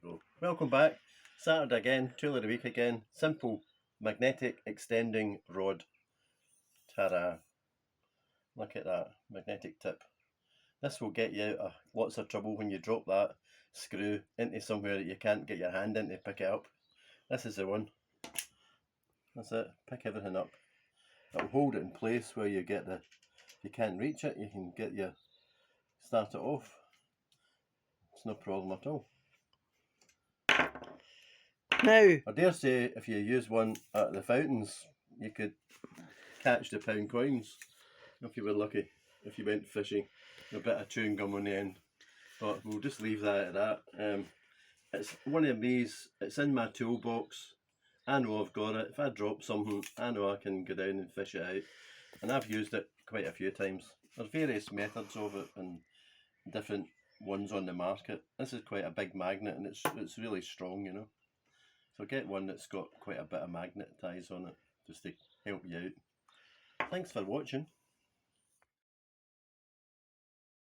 go. Welcome back. Saturday again, tool of the week again. Simple magnetic extending rod. Ta-da. Look at that, magnetic tip. This will get you out of lots of trouble when you drop that screw into somewhere that you can't get your hand in to pick it up. This is the one. That's it, pick everything up. It'll hold it in place where you get if you can't reach it, you can start it off. It's no problem at all. Now, I dare say if you use one at the fountains, you could catch the pound coins if you were lucky, if you went fishing. A bit of chewing gum on the end. But we'll just leave that at that. It's one of these, it's in my toolbox. I know I've got it. If I drop something, I know I can go down and fish it out. And I've used it quite a few times. There's various methods of it and different ones on the market. This is quite a big magnet and it's really strong, you know. So get one that's got quite a bit of magnet ties on it just to help you out. Thanks for watching.